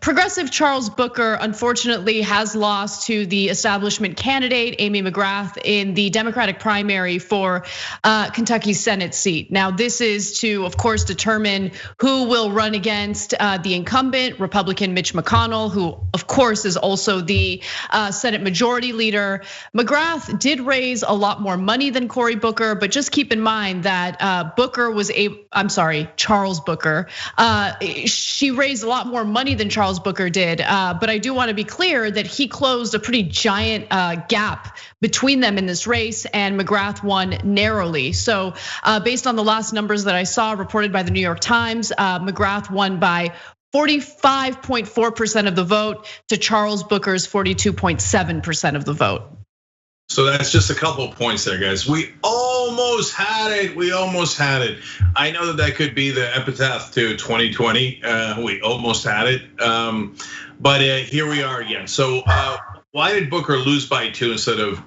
progressive Charles Booker, unfortunately, has lost to the establishment candidate, Amy McGrath, in the Democratic primary for Kentucky's Senate seat. Now, this is to, of course, determine who will run against the incumbent, Republican Mitch McConnell, who, of course, is also the Senate Majority Leader. McGrath did raise a lot more money than Cory Booker, but just keep in mind that Charles Booker, she raised a lot more money than Charles Booker did. But I do want to be clear that he closed a pretty giant gap between them in this race, and McGrath won narrowly. So based on the last numbers that I saw reported by the New York Times, McGrath won by 45.4% of the vote to Charles Booker's 42.7% of the vote. So that's just a couple of points there, guys. We almost had it. We almost had it. I know that could be the epitaph to 2020. We almost had it. But here we are again. So why did Booker lose by 2 instead of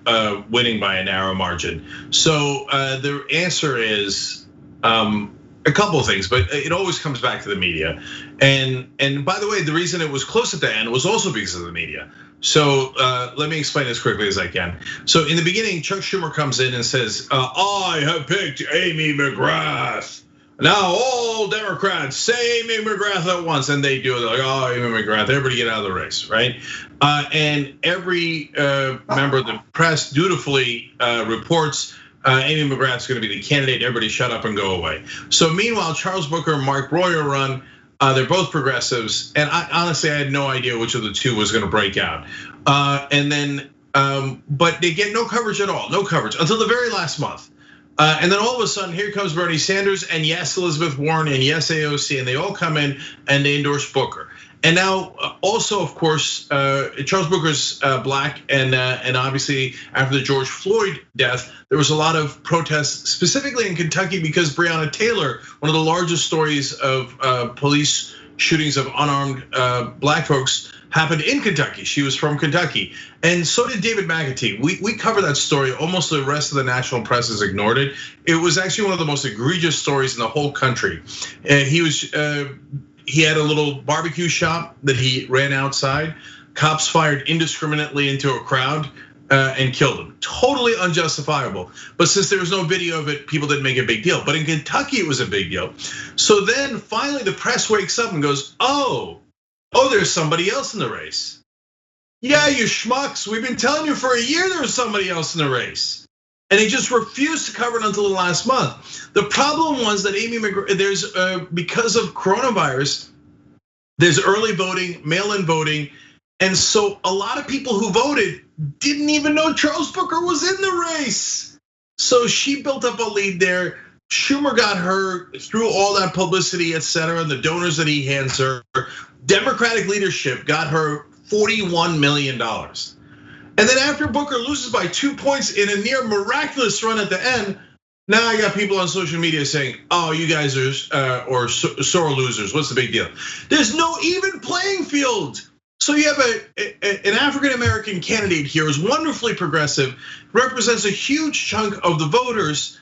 winning by a narrow margin? So the answer is a couple of things, but it always comes back to the media. And by the way, the reason it was close at the end was also because of the media. So let me explain as quickly as I can. So in the beginning, Chuck Schumer comes in and says, I have picked Amy McGrath. Now all Democrats say Amy McGrath at once, and they do it. They're like, oh, Amy McGrath, everybody get out of the race, right? And every member of the press dutifully reports Amy McGrath's gonna be the candidate, everybody shut up and go away. So meanwhile, Charles Booker and Mark Royer run. They're both progressives, and honestly, I had no idea which of the two was going to break out. And then, but they get no coverage at all, no coverage until the very last month. And then all of a sudden, here comes Bernie Sanders, and yes, Elizabeth Warren, and yes, AOC, and they all come in and they endorse Booker. And now, also, of course, Charles Booker's black, and obviously after the George Floyd death, there was a lot of protests, specifically in Kentucky, because Breonna Taylor, one of the largest stories of police shootings of unarmed black folks, happened in Kentucky. She was from Kentucky, and so did David McAtee. We covered that story. Almost the rest of the national press has ignored it. It was actually one of the most egregious stories in the whole country. He had a little barbecue shop that he ran outside. Cops fired indiscriminately into a crowd and killed him. Totally unjustifiable. But since there was no video of it, people didn't make a big deal. But in Kentucky, it was a big deal. So then finally the press wakes up and goes, oh, there's somebody else in the race. Yeah, you schmucks, we've been telling you for a year there was somebody else in the race. And they just refused to cover it until the last month. The problem was that Amy McGrath, there's because of coronavirus, there's early voting, mail-in voting, and so a lot of people who voted didn't even know Charles Booker was in the race. So she built up a lead there. Schumer got her through all that publicity, et cetera, and the donors that he hands her. Democratic leadership got her $41 million. And then after Booker loses by 2 points in a near miraculous run at the end, now I got people on social media saying, oh, you guys are sore losers, what's the big deal? There's no even playing field. So you have an African-American candidate here who's wonderfully progressive, represents a huge chunk of the voters,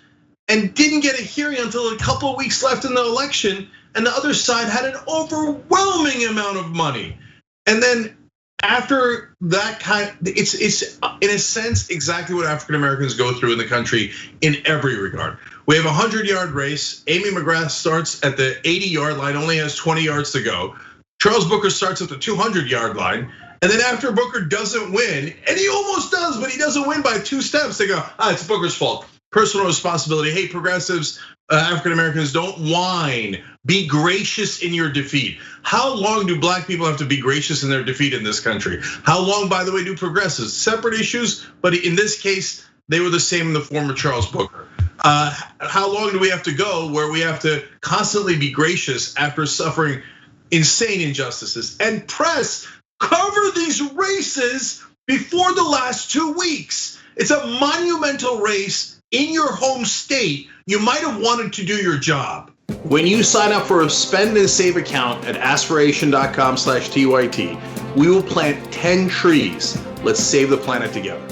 and didn't get a hearing until a couple of weeks left in the election, and the other side had an overwhelming amount of money. And then after that it's in a sense exactly what African Americans go through in the country in every regard. We have a 100-yard race. Amy McGrath starts at the 80-yard line, only has 20 yards to go. Charles Booker starts at the 200-yard line. And then after Booker doesn't win, and he almost does, but he doesn't win by 2 steps, they go, it's Booker's fault. Personal responsibility. Hey, progressives, African Americans, don't whine. Be gracious in your defeat. How long do black people have to be gracious in their defeat in this country? How long, by the way, do progressives? Separate issues, but in this case, they were the same in the form of Charles Booker. How long do we have to go where we have to constantly be gracious after suffering insane injustices? And press cover these races before the last 2 weeks. It's a monumental race in your home state. You might have wanted to do your job. When you sign up for a spend and save account at aspiration.com/TYT, we will plant 10 trees. Let's save the planet together.